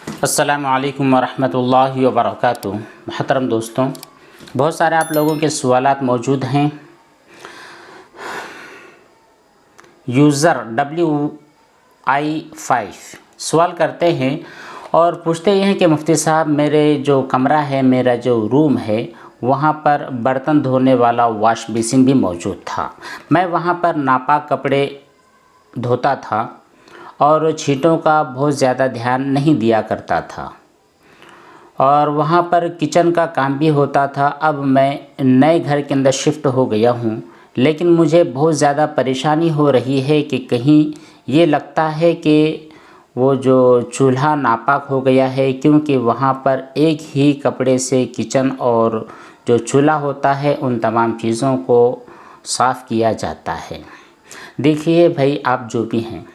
अस्सलामु अलैकुम वरहमतुल्लाहि वबरकातुहू। महतरम दोस्तों, बहुत सारे आप लोगों के सवालात मौजूद हैं। यूज़र WI5 सवाल करते हैं और पूछते हैं कि मुफ्ती साहब, मेरे जो कमरा है, मेरा जो रूम है, वहाँ पर बर्तन धोने वाला वॉश बेसिन भी मौजूद था। मैं वहाँ पर नापाक कपड़े धोता था और छींटों का बहुत ज़्यादा ध्यान नहीं दिया करता था और वहाँ पर किचन का काम भी होता था। अब मैं नए घर के अंदर शिफ्ट हो गया हूँ, लेकिन मुझे बहुत ज़्यादा परेशानी हो रही है कि कहीं ये लगता है कि वो जो चूल्हा नापाक हो गया है, क्योंकि वहाँ पर एक ही कपड़े से किचन और जो चूल्हा होता है उन तमाम चीज़ों को साफ़ किया जाता है। देखिए भाई, आप जो भी हैं,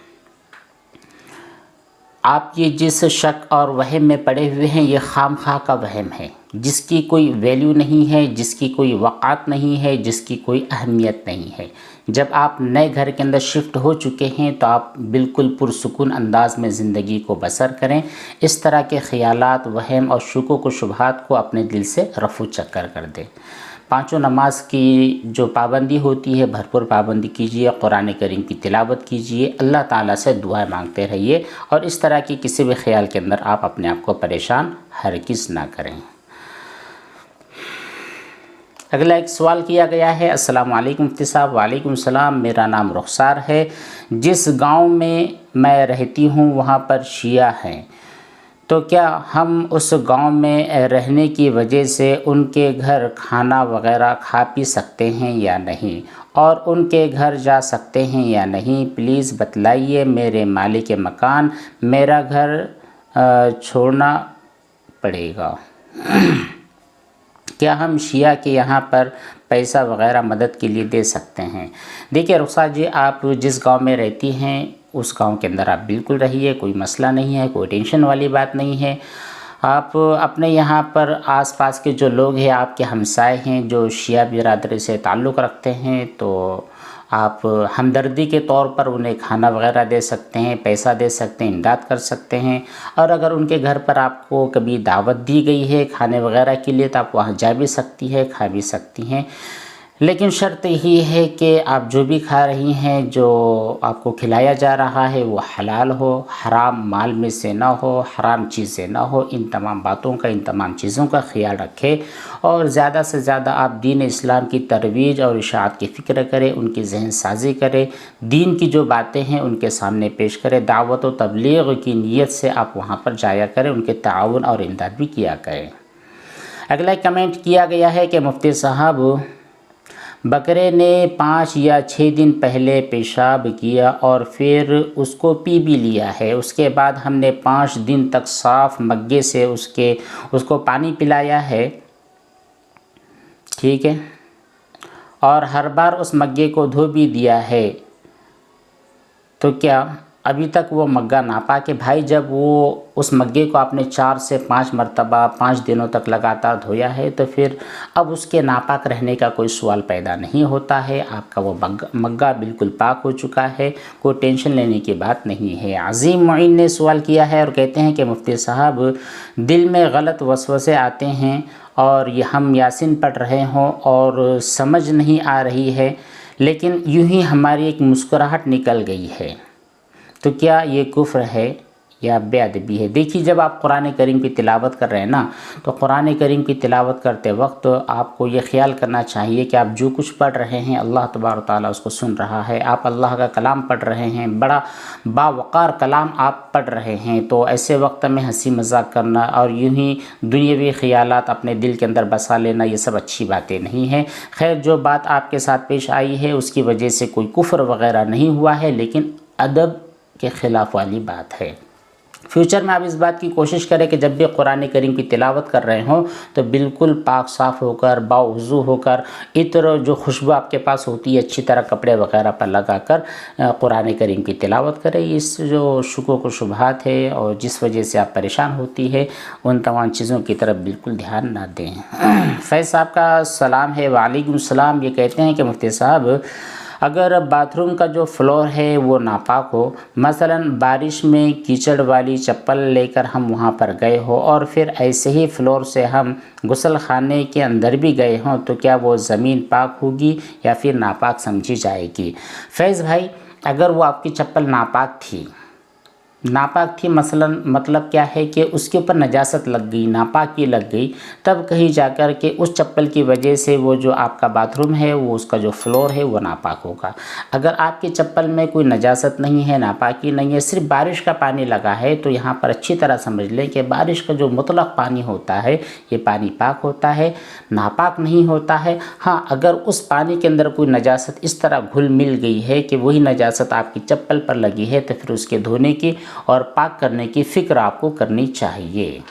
आप ये जिस शक और वहम में पड़े हुए हैं, ये खामखा का वहम है, जिसकी कोई वैल्यू नहीं है, जिसकी कोई वक़ात नहीं है, जिसकी कोई अहमियत नहीं है। जब आप नए घर के अंदर शिफ्ट हो चुके हैं तो आप बिल्कुल पुरसुकून अंदाज में ज़िंदगी को बसर करें। इस तरह के ख़यालात, वहम और शुकोक व शुबहात को अपने दिल से रफू चक्कर कर दें। पाँचों नमाज की जो पाबंदी होती है, भरपूर पाबंदी कीजिए, कुरान करीम की तिलावत कीजिए, अल्लाह ताला से दुआएं मांगते रहिए और इस तरह की किसी भी ख्याल के अंदर आप अपने आप को परेशान हरगिज़ ना करें। अगला एक सवाल किया गया है। अस्सलामु अलैकुम मुफ्ती साहब। वालेकुम सलाम। मेरा नाम रुखसार है। जिस गाँव में मैं रहती हूँ वहाँ पर शिया हैं, तो क्या हम उस गांव में रहने की वजह से उनके घर खाना वगैरह खा पी सकते हैं या नहीं, और उनके घर जा सकते हैं या नहीं? प्लीज़ बतलाइए। मेरे मालिक मकान, मेरा घर छोड़ना पड़ेगा। क्या हम शिया के यहाँ पर पैसा वगैरह मदद के लिए दे सकते हैं? देखिए रुखसार जी, आप जिस गांव में रहती हैं उस गांव के अंदर आप बिल्कुल रहिए, कोई मसला नहीं है, कोई टेंशन वाली बात नहीं है। आप अपने यहाँ पर आसपास के जो लोग हैं, आपके हमसाए हैं जो शिया बिरादरी से ताल्लुक़ रखते हैं, तो आप हमदर्दी के तौर पर उन्हें खाना वगैरह दे सकते हैं, पैसा दे सकते हैं, इमदाद कर सकते हैं। और अगर उनके घर पर आपको कभी दावत दी गई है खाने वगैरह के लिए तो आप वहाँ जा भी सकती हैं, खा भी सकती हैं। लेकिन शर्त यही है कि आप जो भी खा रही हैं, जो आपको खिलाया जा रहा है, वो हलाल हो, हराम माल में से ना हो, हराम चीज़ से ना हो। इन तमाम बातों का, इन तमाम चीज़ों का ख्याल रखें और ज़्यादा से ज़्यादा आप दीन इस्लाम की तरवीज और इशाअत की फ़िक्र करें, उनकी जहन साजी करें, दीन की जो बातें हैं उनके सामने पेश करें। दावत व तबलीग की नीयत से आप वहाँ पर जाया करें, उनके ताउन और इमदाद भी किया करें। अगला कमेंट किया गया है कि मुफ्ती साहब, बकरे ने 5 या 6 दिन पहले पेशाब किया और फिर उसको पी भी लिया है। उसके बाद हमने 5 दिन तक साफ़ मग्गे से उसको पानी पिलाया है, ठीक है, और हर बार उस मग्गे को धो भी दिया है, तो क्या अभी तक वो मग्गा नापाक है? भाई, जब वो उस मग्गे को आपने 4 से 5 मरतबा 5 दिनों तक लगातार धोया है, तो फिर अब उसके नापाक रहने का कोई सवाल पैदा नहीं होता है। आपका वो मग्गा बिल्कुल पाक हो चुका है, कोई टेंशन लेने की बात नहीं है। अज़ीम मुइन ने सवाल किया है और कहते हैं कि मुफ्ती साहब, दिल में गलत वसवसे आते हैं और ये हम यासीन पढ़ रहे हों और समझ नहीं आ रही है, लेकिन यूँ ही हमारी एक मुस्कुराहट निकल गई है, तो क्या ये कुफ्र है या बेअदबी है? देखिए, जब आप कुरान करीम की तिलावत कर रहे हैं ना, तो कुरान करीम की तिलावत करते वक्त आपको ये ख्याल करना चाहिए कि आप जो कुछ पढ़ रहे हैं अल्लाह तबारक ताला उसको सुन रहा है। आप अल्लाह का कलाम पढ़ रहे हैं, बड़ा बावक़ार कलाम आप पढ़ रहे हैं, तो ऐसे वक्त में हंसी मजाक करना और यूँ ही दुनियावी ख़यालात अपने दिल के अंदर बसा लेना, ये सब अच्छी बातें नहीं हैं। खैर, जो बात आपके साथ पेश आई है उसकी वजह से कोई कुफ्र वगैरह नहीं हुआ है, लेकिन अदब के ख़िलाफ़ वाली बात है। फ्यूचर में आप इस बात की कोशिश करें कि जब भी कुरान करीम की तिलावत कर रहे हों तो बिल्कुल पाक साफ़ होकर, बावज़ू होकर, इत्र जो खुशबू आपके पास होती है अच्छी तरह कपड़े वगैरह पर लगाकर कुरान करीम की तिलावत करें। इस जो शुकोक व शुबहात है और जिस वजह से आप परेशान होती है, उन तमाम चीज़ों की तरफ बिल्कुल ध्यान ना दें। फैज़ साहब का सलाम है। वालेकुम सलाम। ये कहते हैं कि मुफ्ती साहब, अगर बाथरूम का जो फ्लोर है वो नापाक हो, मसलन बारिश में कीचड़ वाली चप्पल लेकर हम वहाँ पर गए हो और फिर ऐसे ही फ्लोर से हम गुसल खाने के अंदर भी गए हों, तो क्या वो ज़मीन पाक होगी या फिर नापाक समझी जाएगी? फैज़ भाई, अगर वो आपकी चप्पल नापाक थी मसलन मतलब क्या है कि उसके ऊपर नजासत लग गई, नापाकी लग गई, तब कहीं जाकर के उस चप्पल की वजह से वो जो आपका बाथरूम है, वो उसका जो फ्लोर है वो नापाक होगा। अगर आपकी चप्पल में कोई नजासत नहीं है, नापाकी नहीं है, सिर्फ बारिश का पानी लगा है, तो यहाँ पर अच्छी तरह समझ लें कि बारिश का जो मुतलक पानी होता है ये पानी पाक होता है, नापाक नहीं होता है। हाँ, अगर उस पानी के अंदर कोई नजासत इस तरह घुल मिल गई है कि वही नजासत आपकी चप्पल पर लगी है, तो फिर उसके धोने की और पाक करने की फ़िक्र आपको करनी चाहिए।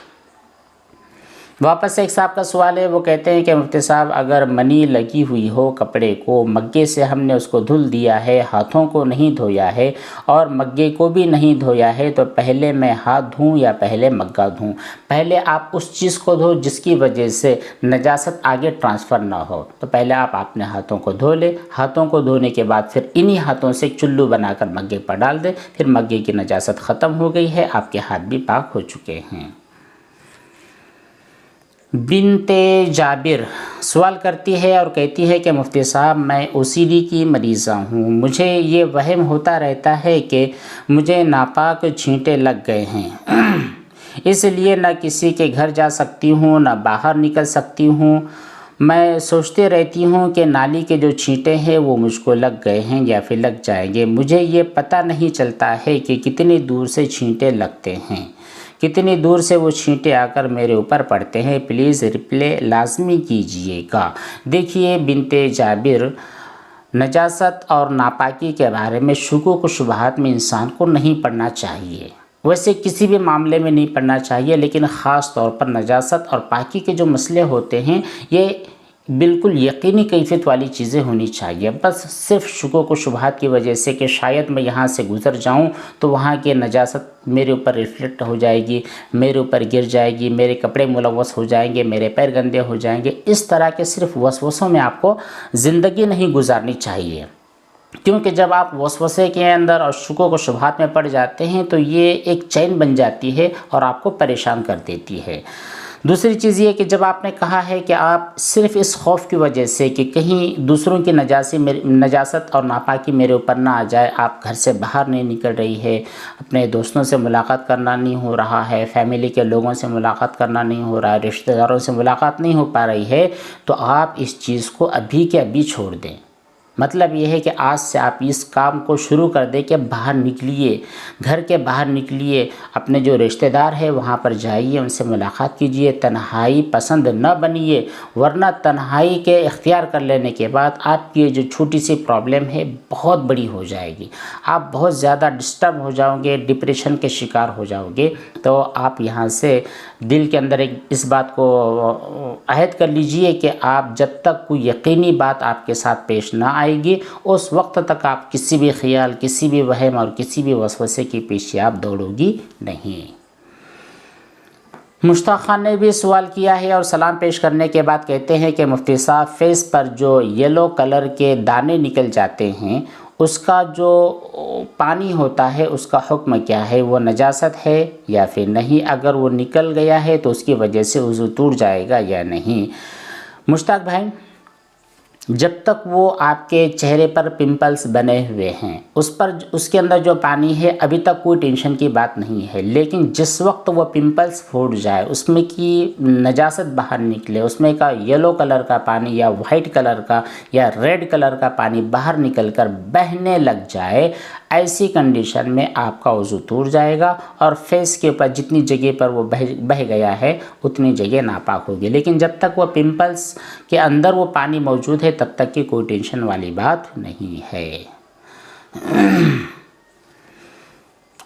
वापस से एक साहब का सवाल है, वो कहते हैं कि मुफ्ती साहब, अगर मनी लगी हुई हो कपड़े को, मग्गे से हमने उसको धुल दिया है, हाथों को नहीं धोया है और मग्गे को भी नहीं धोया है, तो पहले मैं हाथ धोऊं या पहले मग्गा धोऊं? पहले आप उस चीज़ को धो जिसकी वजह से नजासत आगे ट्रांसफ़र ना हो, तो पहले आप अपने हाथों को धो लें। हाथों को धोने के बाद फिर इन्हीं हाथों से चुल्लू बनाकर मग्गे पर डाल दें, फिर मग्गे की नजासत ख़त्म हो गई है, आपके हाथ भी पाक हो चुके हैं। बिनते जाबिर सवाल करती है और कहती है कि मुफ्ती साहब, मैं ओसीडी की मरीज़ा हूँ। मुझे ये वहम होता रहता है कि मुझे नापाक छींटे लग गए हैं, इसलिए न किसी के घर जा सकती हूँ, न बाहर निकल सकती हूँ। मैं सोचते रहती हूँ कि नाली के जो छींटे हैं वो मुझको लग गए हैं या फिर लग जाएंगे। मुझे ये पता नहीं चलता है कि कितनी दूर से छींटे लगते हैं, कितनी दूर से वो छींटे आकर मेरे ऊपर पड़ते हैं। प्लीज़ रिप्ले लाजमी कीजिएगा। देखिए बिनते जाबिर, नजासत और नापाकी के बारे में शुकूक व शुबहात में इंसान को नहीं पढ़ना चाहिए, वैसे किसी भी मामले में नहीं पढ़ना चाहिए, लेकिन ख़ास तौर पर नजासत और पाकी के जो मसले होते हैं ये बिल्कुल यकीनी कैफियत वाली चीज़ें होनी चाहिए। बस सिर्फ शुकूक व शुबहात की वजह से कि शायद मैं यहाँ से गुज़र जाऊँ तो वहाँ की नजासत मेरे ऊपर रिफ्लेक्ट हो जाएगी, मेरे ऊपर गिर जाएगी, मेरे कपड़े मुलव्वस हो जाएंगे, मेरे पैर गंदे हो जाएंगे, इस तरह के सिर्फ वसवसों में आपको ज़िंदगी नहीं गुजारनी चाहिए। क्योंकि जब आप वसवसे के अंदर और शुकूक व शुबहात में पड़ जाते हैं तो ये एक चैन बन जाती है और आपको परेशान कर देती है। दूसरी चीज़ ये कि जब आपने कहा है कि आप सिर्फ़ इस खौफ की वजह से कि कहीं दूसरों की नजासत और नापाकी मेरे ऊपर ना आ जाए, आप घर से बाहर नहीं निकल रही है, अपने दोस्तों से मुलाकात करना नहीं हो रहा है, फैमिली के लोगों से मुलाकात करना नहीं हो रहा है, रिश्तेदारों से मुलाकात नहीं हो पा रही है, तो आप इस चीज़ को अभी के अभी छोड़ दें। मतलब ये है कि आज से आप इस काम को शुरू कर दें कि बाहर निकलिए, घर के बाहर निकलिए, अपने जो रिश्तेदार हैं वहाँ पर जाइए, उनसे मुलाकात कीजिए। तन्हाई पसंद न बनिए, वरना तन्हाई के इख्तियार कर लेने के बाद आपकी ये जो छोटी सी प्रॉब्लम है बहुत बड़ी हो जाएगी। आप बहुत ज़्यादा डिस्टर्ब हो जाओगे, डिप्रेशन के शिकार हो जाओगे। तो आप यहाँ से दिल के अंदर एक इस बात को अहद कर लीजिए कि आप जब तक कोई यकीनी बात आपके साथ पेश ना आएगी, उस वक्त तक आप किसी भी ख्याल, किसी भी वहम और किसी भी वसवसे के पीछे आप दौड़ोगी नहीं। मुश्ताक खान ने भी सवाल किया है और सलाम पेश करने के बाद कहते हैं कि मुफ्ती साहब, फेस पर जो येलो कलर के दाने निकल जाते हैं उसका जो पानी होता है उसका हुक्म क्या है? वो नजासत है या फिर नहीं? अगर वो निकल गया है तो उसकी वजह से वज़ू टूट जाएगा या नहीं? मुश्ताक भाई, जब तक वो आपके चेहरे पर पिंपल्स बने हुए हैं उसके अंदर जो पानी है अभी तक कोई टेंशन की बात नहीं है, लेकिन जिस वक्त वो पिंपल्स फूट जाए, उसमें की नजासत बाहर निकले, उसमें का येलो कलर का पानी या वाइट कलर का या रेड कलर का पानी बाहर निकलकर बहने लग जाए, ऐसी कंडीशन में आपका वज़ू टूट जाएगा और फेस के ऊपर जितनी जगह पर वो बह गया है उतनी जगह नापाक होगी। लेकिन जब तक वो पिंपल्स के अंदर वो पानी मौजूद है तब तक की कोई टेंशन वाली बात नहीं है।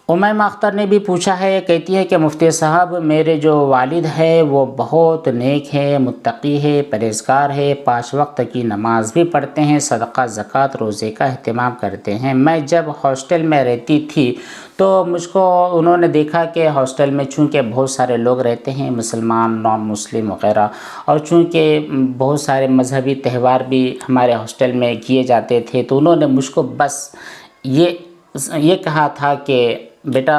उमैमा अख्तर ने भी पूछा है, कहती है कि मुफ्ती साहब मेरे जो वालिद है वो बहुत नेक है, मुत्तकी है, परहेज़गार है, 5 वक्त की नमाज़ भी पढ़ते हैं, सदका ज़कात रोज़े का अहतमाम करते हैं। मैं जब हॉस्टल में रहती थी तो मुझको उन्होंने देखा कि हॉस्टल में चूँकि बहुत सारे लोग रहते हैं, मुसलमान, नॉन मुस्लिम वग़ैरह, और चूँकि बहुत सारे मजहबी त्यौहार भी हमारे हॉस्टल में किए जाते थे, तो उन्होंने मुझको बस ये कहा था कि बेटा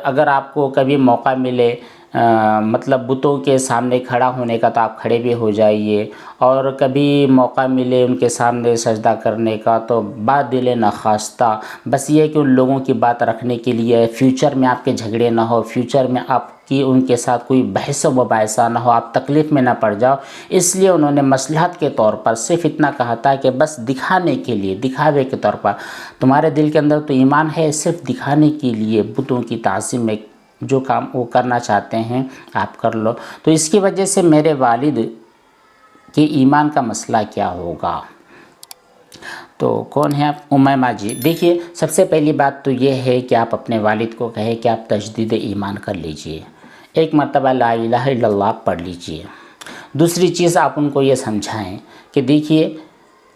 अगर आपको कभी मौका मिले मतलब बुतों के सामने खड़ा होने का तो आप खड़े भी हो जाइए, और कभी मौका मिले उनके सामने सजदा करने का तो बात दिले न खास्ता, बस ये कि उन लोगों की बात रखने के लिए फ्यूचर में आपके झगड़े ना हो, फ्यूचर में आपकी उनके साथ कोई बहस व मुबाहिसा ना हो, आप तकलीफ़ में ना पड़ जाओ। इसलिए उन्होंने मसलहत के तौर पर सिर्फ इतना कहा था कि बस दिखाने के लिए, दिखावे के तौर पर, तुम्हारे दिल के अंदर तो ईमान है, सिर्फ दिखाने के लिए बुतों की ताज़ीम में जो काम वो करना चाहते हैं आप कर लो। तो इसकी वजह से मेरे वालिद के ईमान का मसला क्या होगा। तो कौन है आप? उमैमा जी। देखिए, सबसे पहली बात तो ये है कि आप अपने वालिद को कहें कि आप तजदीद ईमान कर लीजिए, एक मरतबा ला इलाहा इल्लल्लाह पढ़ लीजिए। दूसरी चीज़ आप उनको ये समझाएं कि देखिए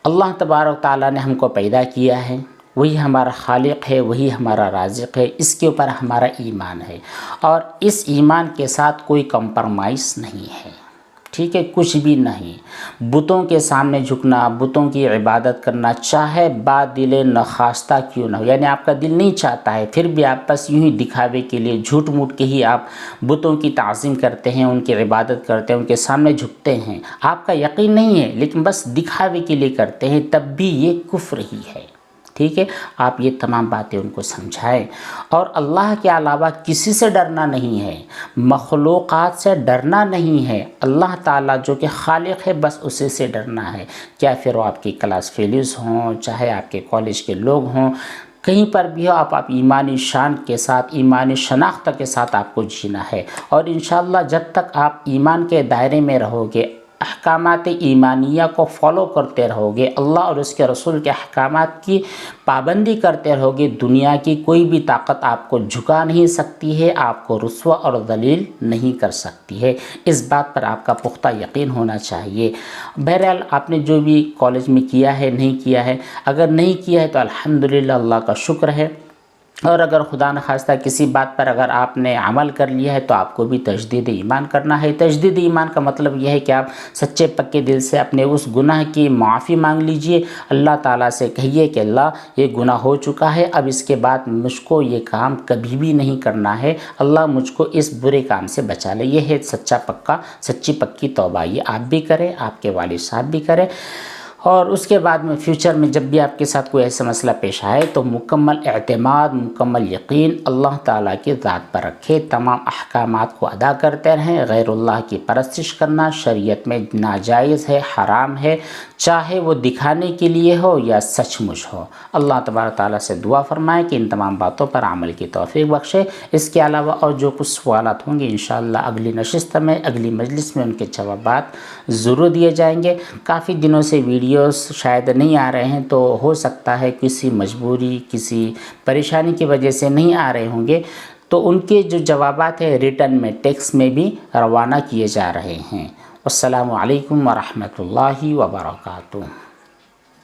अल्लाह तबारक ताला ने हमको पैदा किया है, वही हमारा खालिक है, वही हमारा राज़िक़ है, इसके ऊपर हमारा ईमान है, और इस ईमान के साथ कोई कंप्रोमाइज़ नहीं है, ठीक है, कुछ भी नहीं। बुतों के सामने झुकना, बुतों की इबादत करना, चाहे बादिल नखास्ता क्यों ना हो, यानी आपका दिल नहीं चाहता है, फिर भी आप बस यूँ ही दिखावे के लिए झूठ मूठ के ही आप बुतों की ताज़ीम करते हैं, उनकी इबादत करते हैं, उनके सामने झुकते हैं, आपका यकीन नहीं है लेकिन बस दिखावे के लिए करते हैं, तब भी ये कुफ्र ही है, ठीक है। आप ये तमाम बातें उनको समझाएं, और अल्लाह के अलावा किसी से डरना नहीं है, मखलूक़ात से डरना नहीं है, अल्लाह ताला जो कि खालिक है बस उसी से डरना है। क्या फिर वो आपकी क्लास फेलोज़ हों, चाहे आपके कॉलेज के लोग हों, कहीं पर भी हो, आप ईमानी शान के साथ, ईमानी शनाख्त के साथ आपको जीना है, और इंशाअल्लाह जब तक आप ईमान के दायरे में रहोगे, अहकामात ईमानिया को फॉलो करते रहोगे, अल्लाह और उसके रसूल के अहकामात की पाबंदी करते रहोगे, दुनिया की कोई भी ताकत आपको झुका नहीं सकती है, आपको रुस्वा और दलील नहीं कर सकती है। इस बात पर आपका पुख्ता यकीन होना चाहिए। बहरहाल आपने जो भी कॉलेज में किया है, नहीं किया है, अगर नहीं किया है तो अल्हम्दुलिल्लाह, अल्लाह का शुक्र है, और अगर खुदा न खास्ता किसी बात पर अगर आपने अमल कर लिया है तो आपको भी तजदीद ईमान करना है। तजदीद ईमान का मतलब यह है कि आप सच्चे पक्के दिल से अपने उस गुनाह की माफ़ी मांग लीजिए, अल्लाह ताला से कहिए कि अल्लाह ये गुनाह हो चुका है, अब इसके बाद मुझको ये काम कभी भी नहीं करना है, अल्लाह मुझको इस बुरे काम से बचा ले। ये है सच्चा पक्का, सच्ची पक्की तौबा। ये आप भी करें, आपके वालिद साहब भी करें, और उसके बाद में फ्यूचर में जब भी आपके साथ कोई ऐसा मसला पेश आए तो मुकम्मल एतमाद, मुकम्मल यकीन अल्लाह ताला की ज़ात पर रखें, तमाम अहकामात को अदा करते रहें। गैरुल्लाह की परस्तिश करना शरीयत में नाजायज़ है, हराम है, चाहे वो दिखाने के लिए हो या सचमुच हो। अल्लाह तबारक ताला से दुआ फरमाएं कि इन तमाम बातों पर अमल की तौफीक बख्शे। इसके अलावा और जो कुछ सवालात होंगे इंशाअल्लाह अगली नशिस्त में, अगली मजलिस में उनके जवाबात ज़रूर दिए जाएंगे। काफ़ी दिनों से वीडियोस शायद नहीं आ रहे हैं, तो हो सकता है किसी मजबूरी, किसी परेशानी की वजह से नहीं आ रहे होंगे, तो उनके जो जवाबात है रिटर्न में, टेक्स्ट में भी रवाना किए जा रहे हैं। अस्सलामु अलैकुम व रहमतुल्लाहि व बरकातुहू।